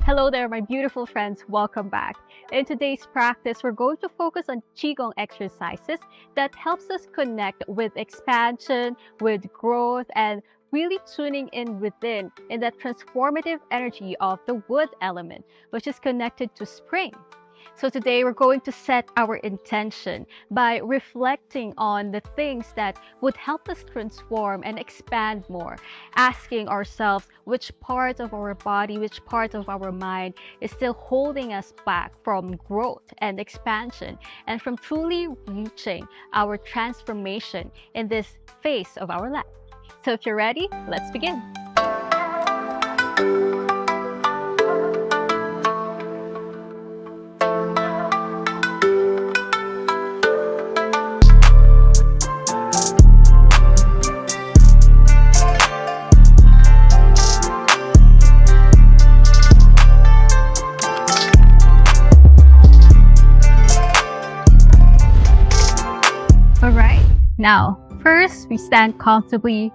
Hello there, my beautiful friends. Welcome back. In today's practice, we're going to focus on Qigong exercises that helps us connect with expansion, with growth, and really tuning in within in that transformative energy of the wood element, which is connected to spring. So today we're going to set our intention by reflecting on the things that would help us transform and expand more, asking ourselves which part of our body, which part of our mind is still holding us back from growth and expansion and from truly reaching our transformation in this phase of our life. So if you're ready, let's begin. Now, first, we stand comfortably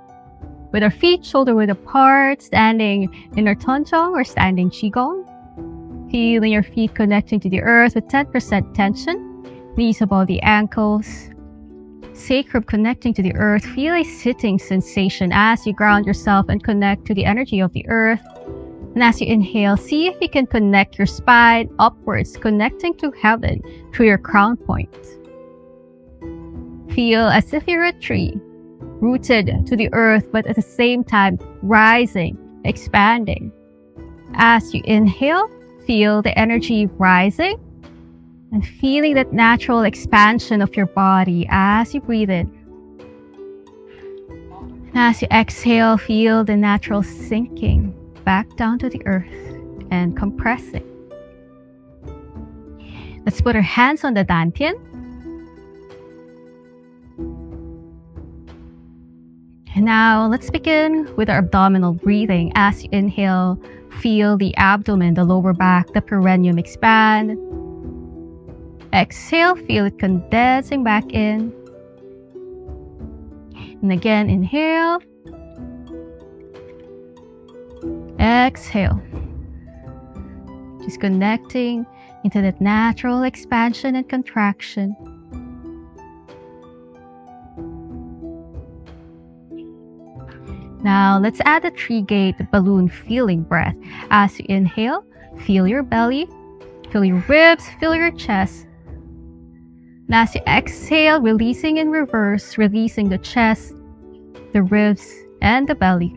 with our feet shoulder-width apart, standing in our Tonjong or standing Qigong. Feeling your feet connecting to the earth with 10% tension, knees above the ankles, sacrum connecting to the earth. Feel a sitting sensation as you ground yourself and connect to the energy of the earth. And as you inhale, see if you can connect your spine upwards, connecting to heaven through your crown point. Feel as if you're a tree, rooted to the earth, but at the same time rising, expanding. As you inhale, feel the energy rising and feeling that natural expansion of your body as you breathe in. And as you exhale, feel the natural sinking back down to the earth and compressing. Let's put our hands on the dantian. And now let's begin with our abdominal breathing. As you inhale, feel the abdomen, the lower back, the perineum expand. Exhale, feel it condensing back in. And again, inhale. Exhale. Just connecting into that natural expansion and contraction. Now, let's add a tree-gate balloon feeling breath. As you inhale, feel your belly, feel your ribs, feel your chest. And as you exhale, releasing in reverse, releasing the chest, the ribs, and the belly.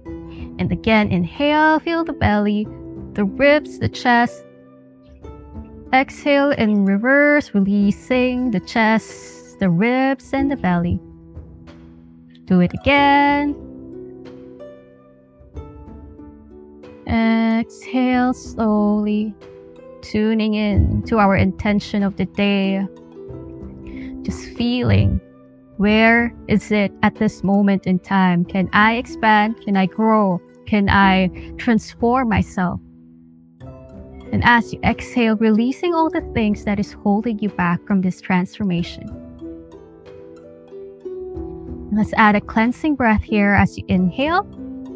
And again, inhale, feel the belly, the ribs, the chest. Exhale in reverse, releasing the chest, the ribs, and the belly. Do it again. Exhale slowly, tuning in to our intention of the day. Just feeling, where is it at this moment in time? Can I expand? Can I grow? Can I transform myself? And as you exhale, releasing all the things that is holding you back from this transformation. Let's add a cleansing breath here as you inhale.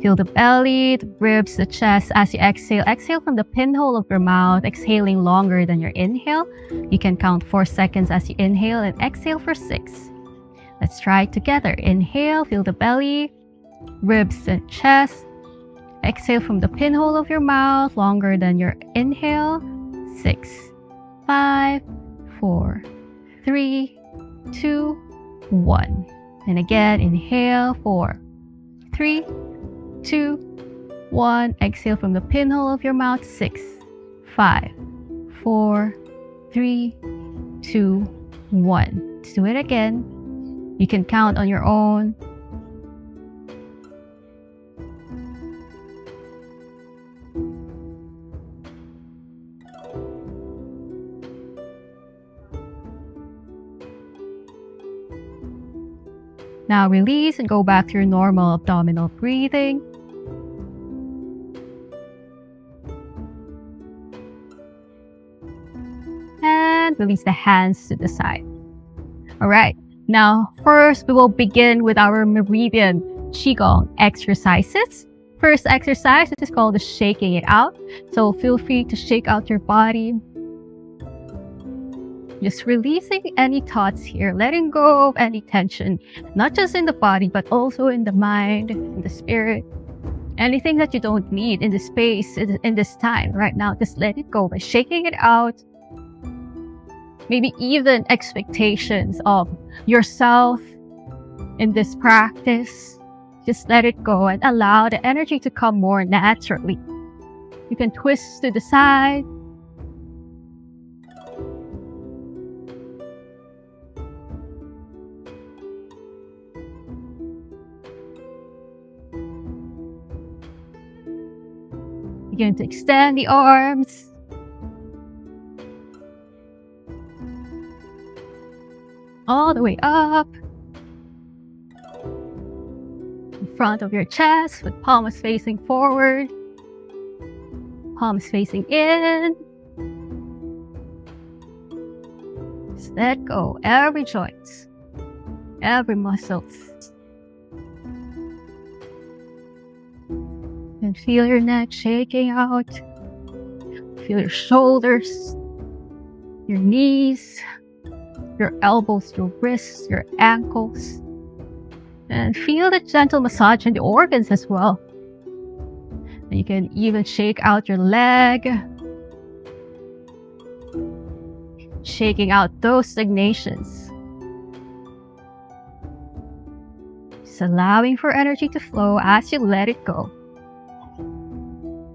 Feel the belly, the ribs, the chest. As you exhale, exhale from the pinhole of your mouth, exhaling longer than your inhale. You can count 4 seconds as you inhale and exhale for 6. Let's try it together. Inhale, feel the belly, ribs, and chest. Exhale from the pinhole of your mouth, longer than your inhale. 6, 5, 4, 3, 2, 1. And again, inhale, 4, 3, 2, 1. Exhale from the pinhole of your mouth, 6, 5, 4, 3, 2, 1. Let's do it again. You can count on your own. Now release and go back to your normal abdominal breathing. And release the hands to the side. All right. Now, first we will begin with our Meridian Qigong exercises. first exercise is called the shaking it out. So feel free to shake out your body. Just releasing any thoughts here, letting go of any tension, not just in the body, but also in the mind, in the spirit. Anything that you don't need in this space, in this time right now, just let it go by shaking it out. Maybe even expectations of yourself in this practice. Just let it go and allow the energy to come more naturally. You can twist to the side. Begin to extend the arms. All the way up. In front of your chest with palms facing forward. Palms facing in. Just let go every joint, every muscle. And feel your neck shaking out. Feel your shoulders, your knees, your elbows, your wrists, your ankles. And feel the gentle massage in the organs as well. And you can even shake out your leg. Shaking out those stagnations. Just allowing for energy to flow as you let it go.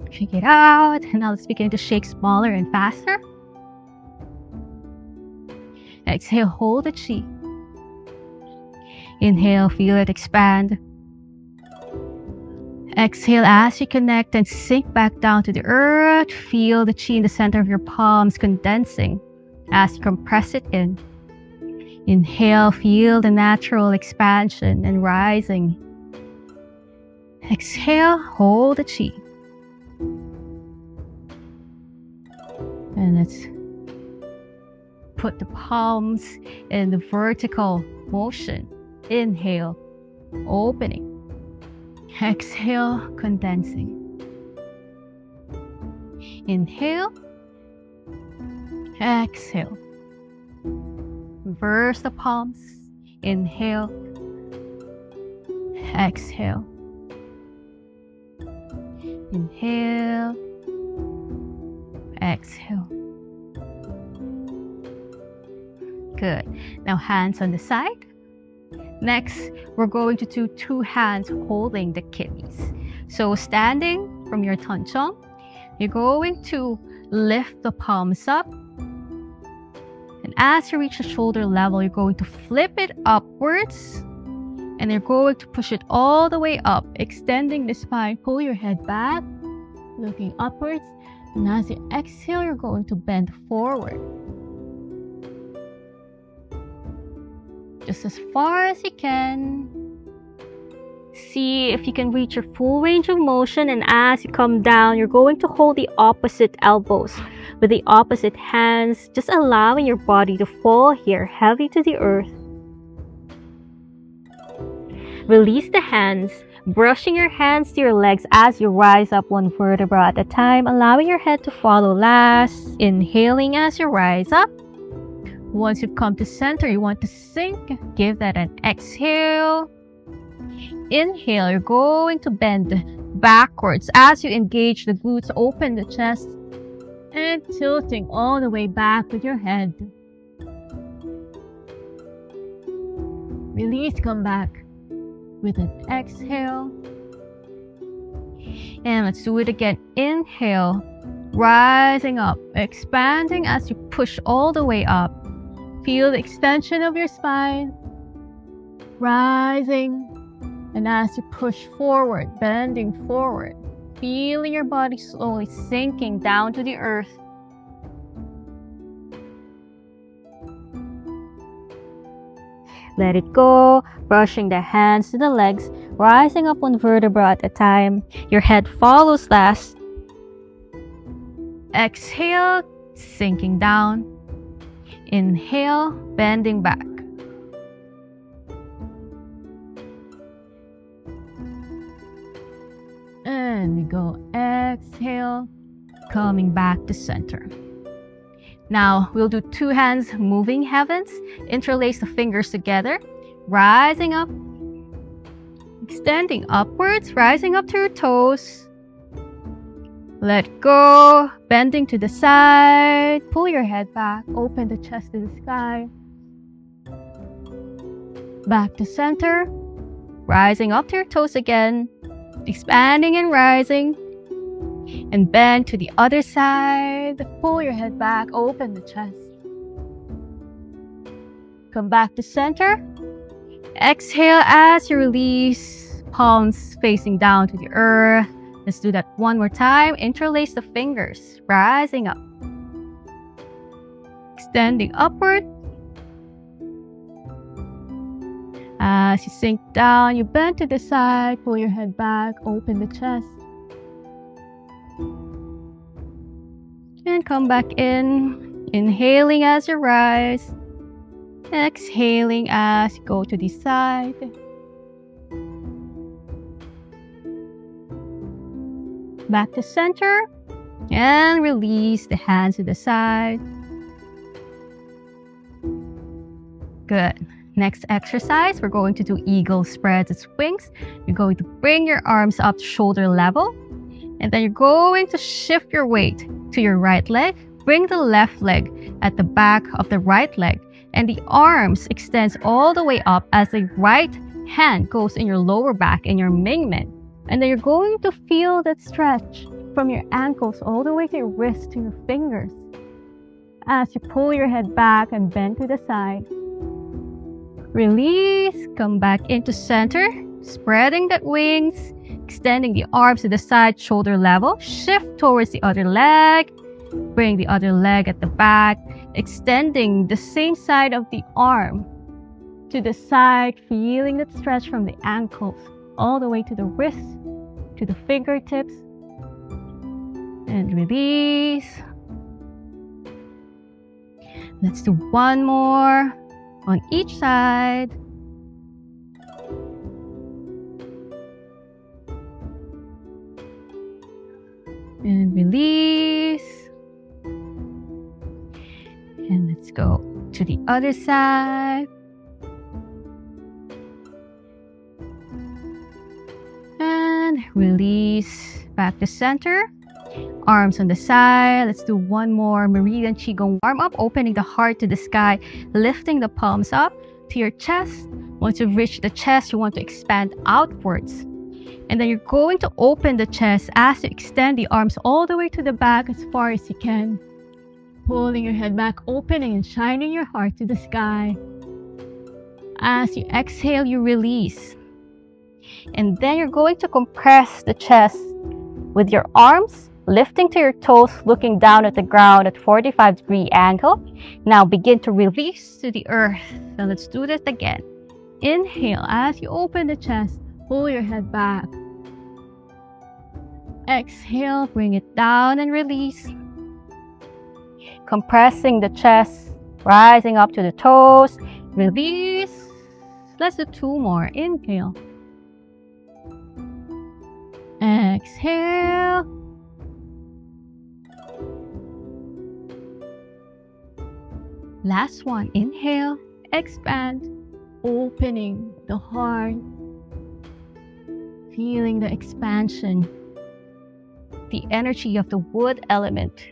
Shake it out. And now let's begin to shake smaller and faster. Exhale, hold the chi. Inhale, feel it expand. Exhale as you connect and sink back down to the earth. Feel the chi in the center of your palms condensing as you compress it in. Inhale, feel the natural expansion and rising. Exhale, hold the chi. And let's put the palms in the vertical motion. Inhale, opening. Exhale, condensing. Inhale. Exhale. Reverse the palms. Inhale. Exhale. Inhale. Exhale. Good. Now hands on the side. Next, we're going to do two hands holding the kidneys. So standing from your tanchong, you're going to lift the palms up. And as you reach the shoulder level, you're going to flip it upwards. And you're going to push it all the way up, extending the spine. Pull your head back, looking upwards. And as you exhale, you're going to bend forward. Just as far as you can. See if you can reach your full range of motion, and as you come down, you're going to hold the opposite elbows with the opposite hands, just allowing your body to fall here heavy to the earth. Release the hands, brushing your hands to your legs as you rise up one vertebra at a time, allowing your head to follow last. Inhaling as you rise up. Once you've come to center, you want to sink. Give that an exhale. Inhale, you're going to bend backwards as you engage the glutes, open the chest, and tilting all the way back with your head. Release, come back with an exhale. And let's do it again. Inhale, rising up, expanding as you push all the way up. Feel the extension of your spine, rising, and as you push forward, bending forward, feeling your body slowly sinking down to the earth. Let it go, brushing the hands to the legs, rising up one vertebra at a time. Your head follows last. Exhale, sinking down. Inhale, bending back. And we go exhale, coming back to center. Now we'll do two hands moving heavens. Interlace the fingers together, rising up, extending upwards, rising up to your toes. Let go, bending to the side, pull your head back, open the chest to the sky. Back to center, rising up to your toes again, expanding and rising. And bend to the other side, pull your head back, open the chest. Come back to center. Exhale as you release, palms facing down to the earth. Let's do that one more time. Interlace the fingers, rising up. Extending upward. As you sink down, you bend to the side, pull your head back, open the chest. And come back in, inhaling as you rise, exhaling as you go to the side. Back to center, and release the hands to the side. Good. Next exercise, we're going to do eagle spreads its wings. You're going to bring your arms up to shoulder level, and then you're going to shift your weight to your right leg. Bring the left leg at the back of the right leg, and the arms extends all the way up as the right hand goes in your lower back in your Mingmen. And then you're going to feel that stretch from your ankles all the way to your wrists to your fingers. As you pull your head back and bend to the side. Release, come back into center, spreading that wings, extending the arms to the side, shoulder level. Shift towards the other leg. Bring the other leg at the back, extending the same side of the arm to the side, feeling that stretch from the ankles all the way to the wrists, to the fingertips. And release. Let's do one more on each side. And release. And let's go to the other side. And release back to center. Arms on the side. Let's do one more Meridian Qigong warm up, opening the heart to the sky, lifting the palms up to your chest. Once you've reached the chest, you want to expand outwards. And then you're going to open the chest as you extend the arms all the way to the back as far as you can. Pulling your head back, opening and shining your heart to the sky. As you exhale, you release. And then you're going to compress the chest with your arms lifting to your toes, looking down at the ground at 45-degree angle. Now begin to release to the earth. So let's do this again. Inhale as you open the chest, pull your head back. Exhale, bring it down and release. Compressing the chest, rising up to the toes. Release. Let's do two more. Inhale. Exhale. Last one. Inhale. Expand. Opening the heart. Feeling the expansion. The energy of the wood element.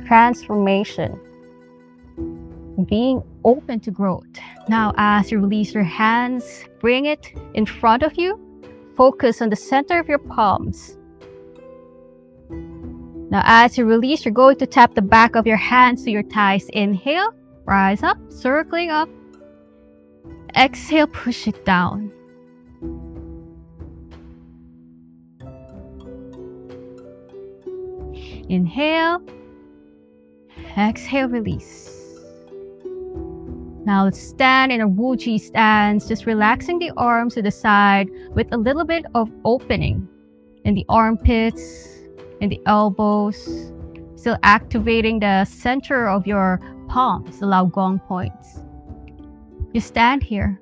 Transformation. Being open to growth. Now as you release your hands, bring it in front of you. Focus on the center of your palms. Now as you release, you're going to tap the back of your hands to your thighs. Inhale, rise up, circling up. Exhale, push it down. Inhale. Exhale, release. Now let's stand in a Wuji stance, just relaxing the arms to the side with a little bit of opening in the armpits, in the elbows, still activating the center of your palms, the Lao Gong points. Just stand here.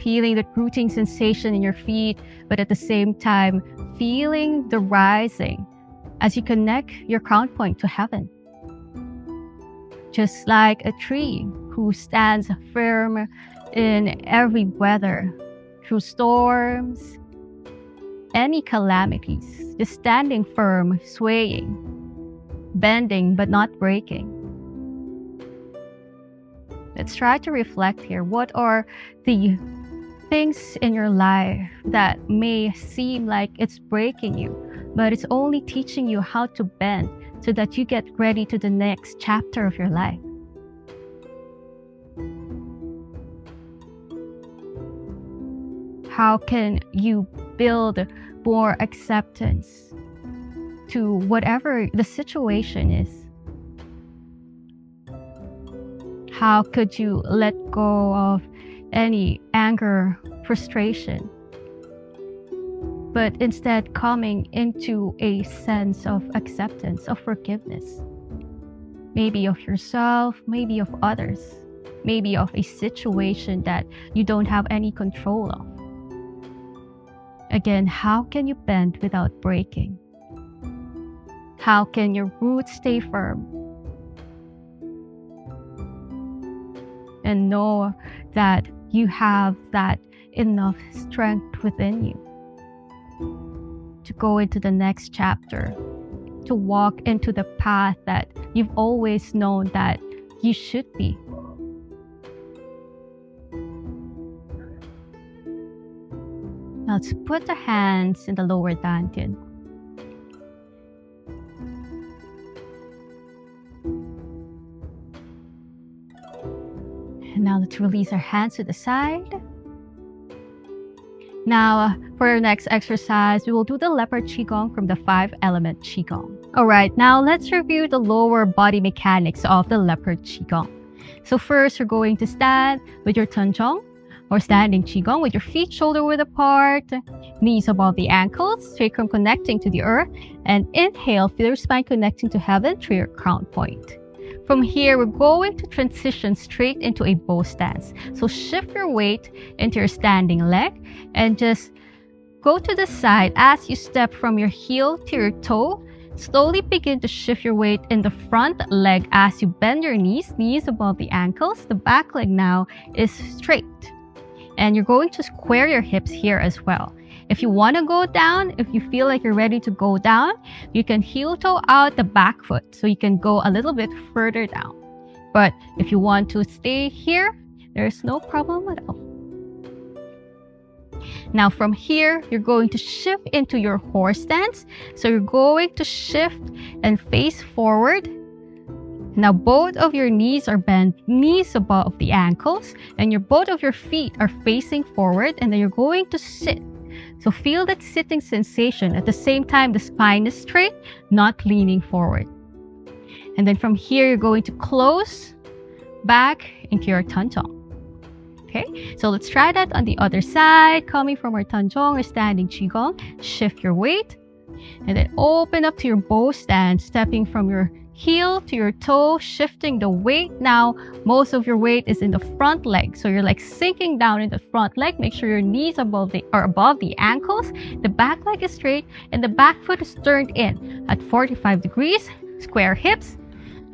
feeling the rooting sensation in your feet, but at the same time, feeling the rising as you connect your crown point to heaven. Just like a tree who stands firm in every weather, through storms, any calamities, just standing firm, swaying, bending but not breaking. Let's try to reflect here. What are the things in your life that may seem like it's breaking you, but it's only teaching you how to bend so that you get ready to the next chapter of your life? How can you build more acceptance to whatever the situation is? How could you let go of any anger, frustration, but instead coming into a sense of acceptance, of forgiveness? Maybe of yourself, maybe of others, maybe of a situation that you don't have any control of. Again, how can you bend without breaking? How can your roots stay firm? And know that you have that enough strength within you to go into the next chapter, to walk into the path that you've always known that you should be. Now let's put the hands in the lower dantian. And now let's release our hands to the side. Now, for our next exercise, we will do the Leopard Qigong from the 5 Element Qigong. Alright, now let's review the lower body mechanics of the Leopard Qigong. So first, you're going to stand with your Tanjong or standing Qigong with your feet shoulder width apart, knees above the ankles, sacrum connecting to the earth, and inhale, feel your spine connecting to heaven through your crown point. From here, we're going to transition straight into a bow stance. So shift your weight into your standing leg and just go to the side as you step from your heel to your toe. Slowly begin to shift your weight in the front leg as you bend your knees above the ankles. The back leg now is straight. And you're going to square your hips here as well. If you want to go down, if you feel like you're ready to go down, you can heel toe out the back foot so you can go a little bit further down. But if you want to stay here, there's no problem at all. Now from here, you're going to shift into your horse stance. So you're going to shift and face forward. Now both of your knees are bent, knees above the ankles, and both of your feet are facing forward, and then you're going to sit. So feel that sitting sensation. At the same time, the spine is straight, not leaning forward. And then from here, you're going to close back into your Tanjong. Okay, so let's try that on the other side. Coming from our Tanjong or standing Qigong, shift your weight. And then open up to your bow stance, stepping from your heel to your toe, shifting the weight. Now, most of your weight is in the front leg. So you're like sinking down in the front leg. Make sure your knees are above the ankles. The back leg is straight and the back foot is turned in at 45 degrees. Square hips.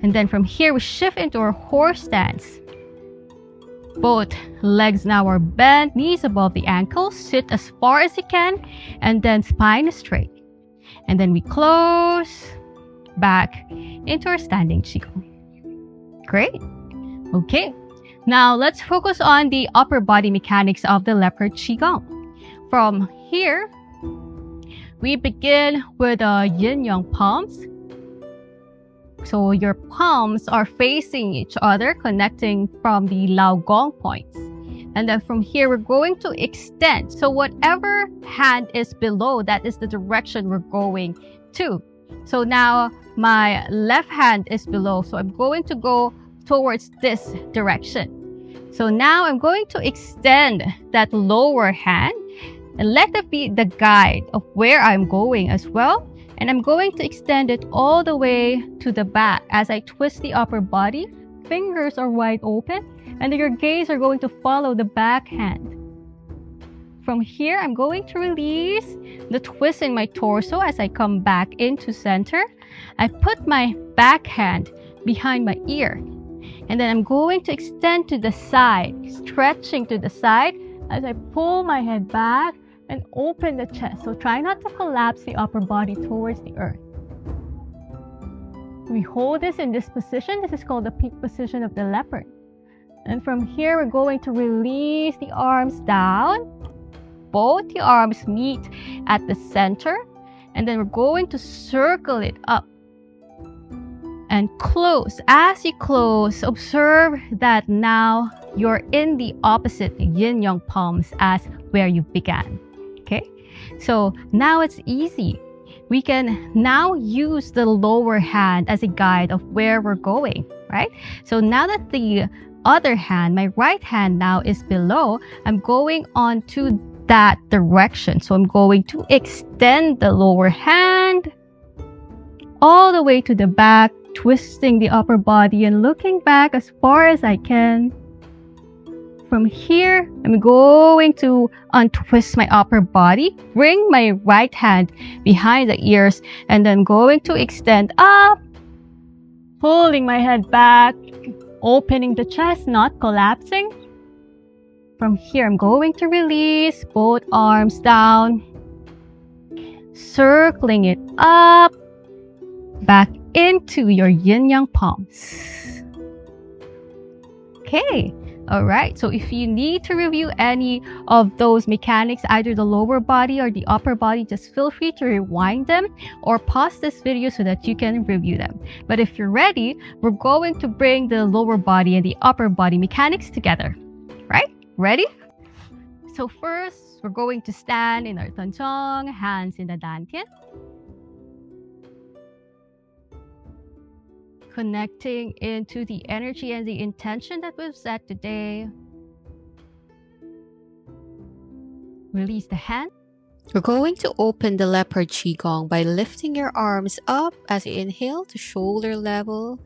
And then from here, we shift into our horse stance. Both legs now are bent, knees above the ankles. Sit as far as you can. And then spine is straight. And then we close back into our standing Qigong. Great. Okay. Now let's focus on the upper body mechanics of the Leopard Qigong. From here, we begin with yin-yang palms. So your palms are facing each other, connecting from the Lao Gong points. And then from here, we're going to extend. So whatever hand is below, that is the direction we're going to. So now my left hand is below. So I'm going to go towards this direction. So now I'm going to extend that lower hand and let that be the guide of where I'm going as well. And I'm going to extend it all the way to the back as I twist the upper body. Fingers are wide open and your gaze are going to follow the back hand. From here, I'm going to release the twist in my torso as I come back into center. I put my back hand behind my ear. And then I'm going to extend to the side, stretching to the side as I pull my head back and open the chest. So try not to collapse the upper body towards the earth. We hold this in this position. This is called the peak position of the leopard. And from here, we're going to release the arms down. Both the arms meet at the center. And then we're going to circle it up and close. As you close, observe that now you're in the opposite yin-yang palms as where you began. Okay? So now it's easy. We can now use the lower hand as a guide of where we're going, right? So now that the other hand, my right hand now is below, I'm going on to that direction. So I'm going to extend the lower hand all the way to the back, twisting the upper body and looking back as far as I can. From here, I'm going to untwist my upper body, bring my right hand behind the ears, and then going to extend up, pulling my head back, opening the chest, not collapsing. From here, I'm going to release both arms down, circling it up, back into your yin-yang palms. Okay. All right. So if you need to review any of those mechanics, either the lower body or the upper body, just feel free to rewind them or pause this video so that you can review them. But if you're ready, we're going to bring the lower body and the upper body mechanics together. Right? Ready? So first, we're going to stand in our tanchong, hands in the dantian. Connecting into the energy and the intention that we've set today. Release the hand. We're going to open the Leopard Qigong by lifting your arms up as you inhale to shoulder level.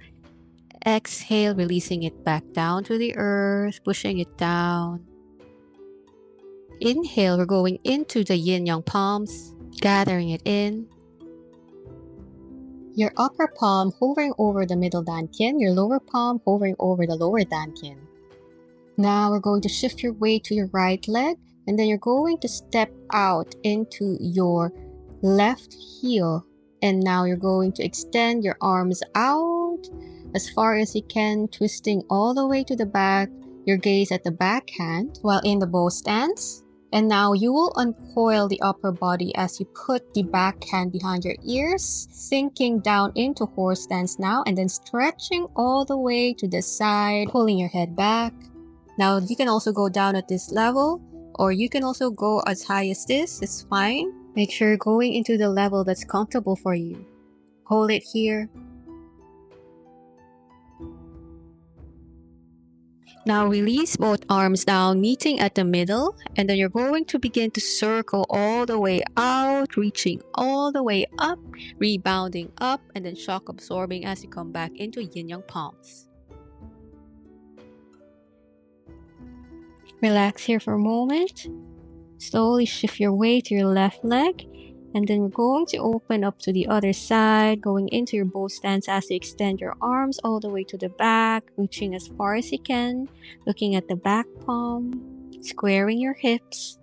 Exhale, releasing it back down to the earth, pushing it down. Inhale, we're going into the yin-yang palms, gathering it in. Your upper palm hovering over the middle dantian, your lower palm hovering over the lower dantian. Now we're going to shift your weight to your right leg, and then you're going to step out into your left heel. And now you're going to extend your arms out as far as you can, twisting all the way to the back, your gaze at the back hand while in the bow stance. And now you will uncoil the upper body as you put the back hand behind your ears, sinking down into horse stance now, and then stretching all the way to the side, pulling your head back. Now you can also go down at this level, or you can also go as high as this. It's fine. Make sure you're going into the level that's comfortable for you. Hold it here. Now release both arms down, meeting at the middle, and then you're going to begin to circle all the way out, reaching all the way up, rebounding up, and then shock absorbing as you come back into yin-yang palms. Relax here for a moment. Slowly shift your weight to your left leg. And then we're going to open up to the other side, going into your bow stance as you extend your arms all the way to the back, reaching as far as you can, looking at the back palm, squaring your hips.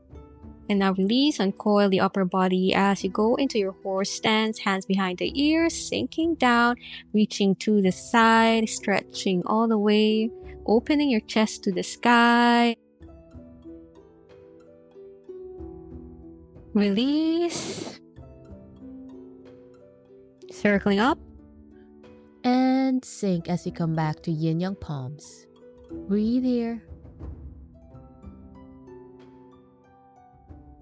And now release, uncoil the upper body as you go into your horse stance, hands behind the ears, sinking down, reaching to the side, stretching all the way, opening your chest to the sky. Release. Circling up. And sink as you come back to yin-yang palms. Breathe here.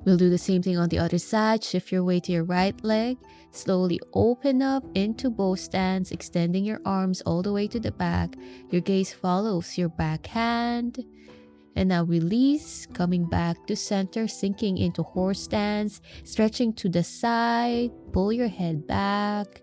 We'll do the same thing on the other side. Shift your weight to your right leg. Slowly open up into bow stance, extending your arms all the way to the back. Your gaze follows your back hand. And now release, coming back to center, sinking into horse stance, stretching to the side, pull your head back,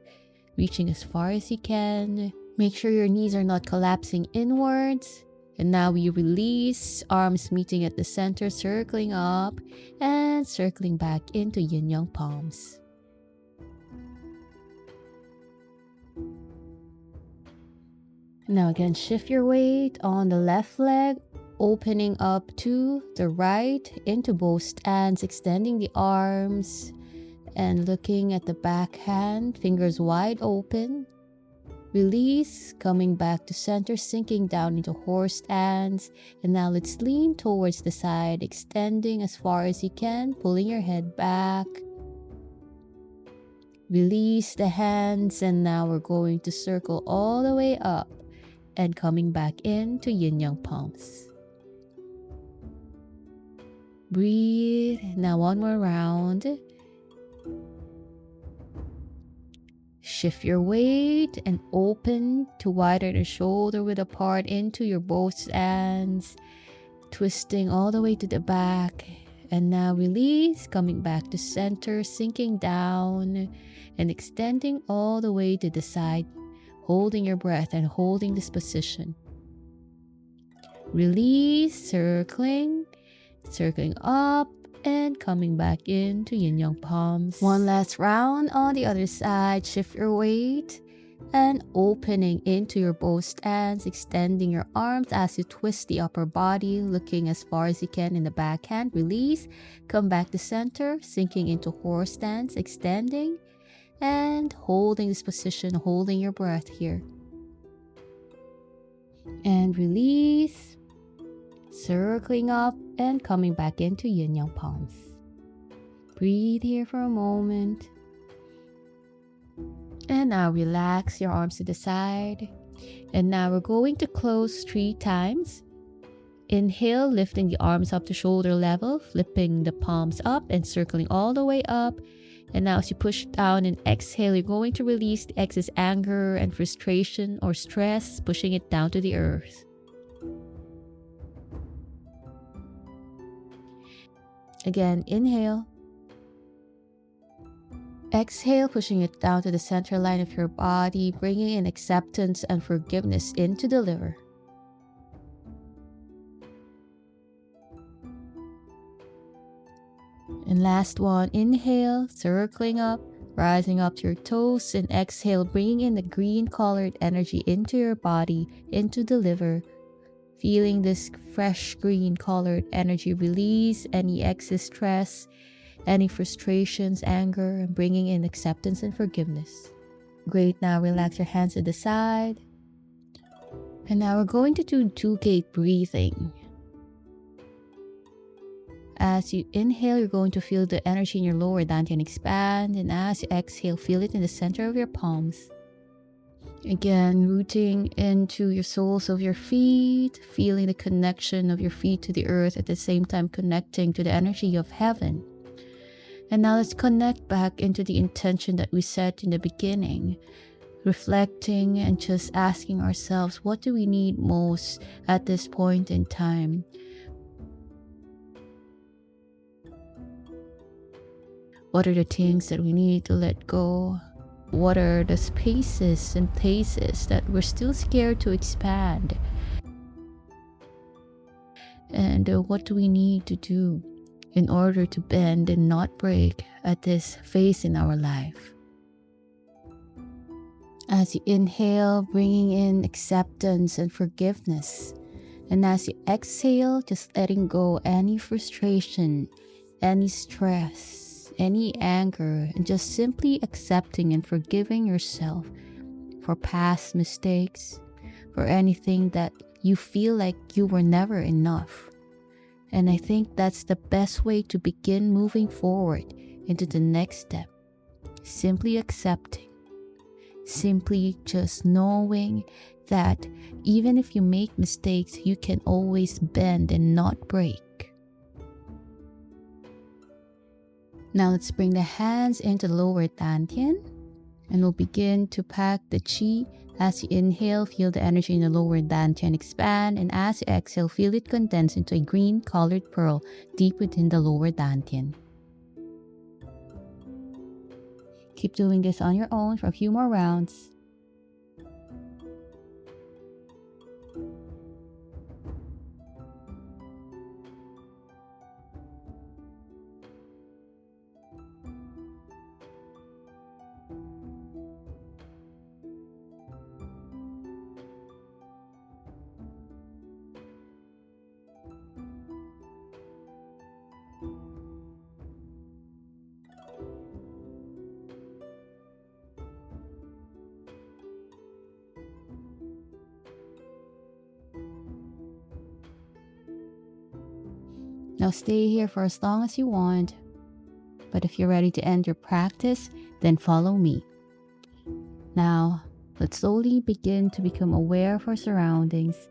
reaching as far as you can. Make sure your knees are not collapsing inwards. And now we release, arms meeting at the center, circling up and circling back into yin-yang palms. Now again, shift your weight on the left leg, opening up to the right into both stands, extending the arms and looking at the back hand, fingers wide open. Release, coming back to center, sinking down into horse stance. And now let's lean towards the side, extending as far as you can, pulling your head back. Release the hands, and now we're going to circle all the way up and coming back into yin-yang palms. Breathe. Now one more round. Shift your weight and open to widen the shoulder width apart into your both hands, twisting all the way to the back. And now release, coming back to center, sinking down and extending all the way to the side, holding your breath and holding this position. Release, circling up and coming back into yin-yang palms. One last round on the other side. Shift your weight and opening into your both stands, extending your arms as you twist the upper body, looking as far as you can in the backhand. Release, come back to center, sinking into horse stance, extending and holding this position, holding your breath here. And release, circling up and coming back into yin-yang palms. Breathe here for a moment. And now relax your arms to the side. And now we're going to close 3 times. Inhale, lifting the arms up to shoulder level, flipping the palms up and circling all the way up. And now as you push down and exhale, you're going to release the excess anger and frustration or stress, pushing it down to the earth. Again, inhale. Exhale, pushing it down to the center line of your body, bringing in acceptance and forgiveness into the liver. And last one, inhale, circling up, rising up to your toes, and exhale, bringing in the green colored energy into your body, into the liver. Feeling this fresh green colored energy release any excess stress, any frustrations, anger, and bringing in acceptance and forgiveness. Great, now relax your hands to the side. And now we're going to do 2-gate breathing. As you inhale, you're going to feel the energy in your lower dantian expand, and as you exhale, feel it in the center of your palms. Again, rooting into your soles of your feet, feeling the connection of your feet to the earth, at the same time connecting to the energy of heaven. And now let's connect back into the intention that we set in the beginning, reflecting and just asking ourselves, what do we need most at this point in time? What are the things that we need to let go? What are the spaces and places that we're still scared to expand? And what do we need to do in order to bend and not break at this phase in our life? As you inhale, bringing in acceptance and forgiveness. And as you exhale, just letting go any frustration, any stress, any anger, and just simply accepting and forgiving yourself for past mistakes, for anything that you feel like you were never enough. And I think that's the best way to begin moving forward into the next step. Simply accepting, simply just knowing that even if you make mistakes, you can always bend and not break. Now let's bring the hands into the lower dantian, and we'll begin to pack the chi. As you inhale, feel the energy in the lower dantian expand, and as you exhale, feel it condense into a green colored pearl deep within the lower dantian. Keep doing this on your own for a few more rounds. Now stay here for as long as you want, but if you're ready to end your practice, then follow me. Now, let's slowly begin to become aware of our surroundings,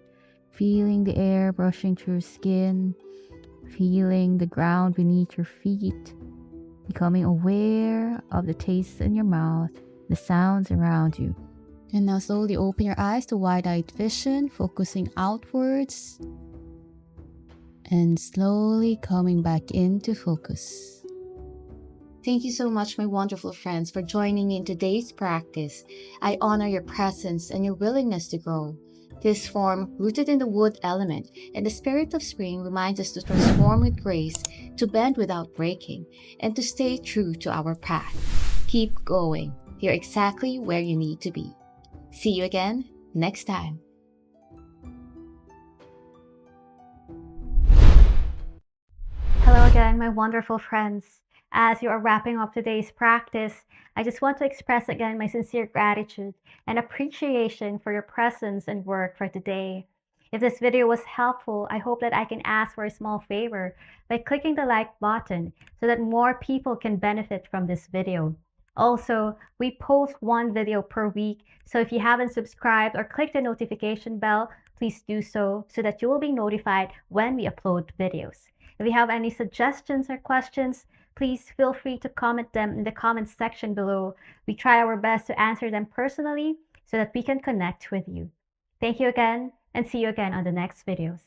feeling the air brushing through your skin, feeling the ground beneath your feet, becoming aware of the taste in your mouth, the sounds around you. And now slowly open your eyes to wide-eyed vision, focusing outwards, and slowly coming back into focus. Thank you so much, my wonderful friends, for joining me in today's practice. I honor your presence and your willingness to grow. This form, rooted in the wood element and the spirit of spring, reminds us to transform with grace, to bend without breaking, and to stay true to our path. Keep going. You're exactly where you need to be. See you again next time. Hello again, my wonderful friends. As you are wrapping up today's practice, I just want to express again my sincere gratitude and appreciation for your presence and work for today. If this video was helpful, I hope that I can ask for a small favor by clicking the like button so that more people can benefit from this video. Also, we post one video per week, so if you haven't subscribed or clicked the notification bell, please do so that you will be notified when we upload videos. If you have any suggestions or questions, please feel free to comment them in the comments section below. We try our best to answer them personally so that we can connect with you. Thank you again, and see you again on the next videos.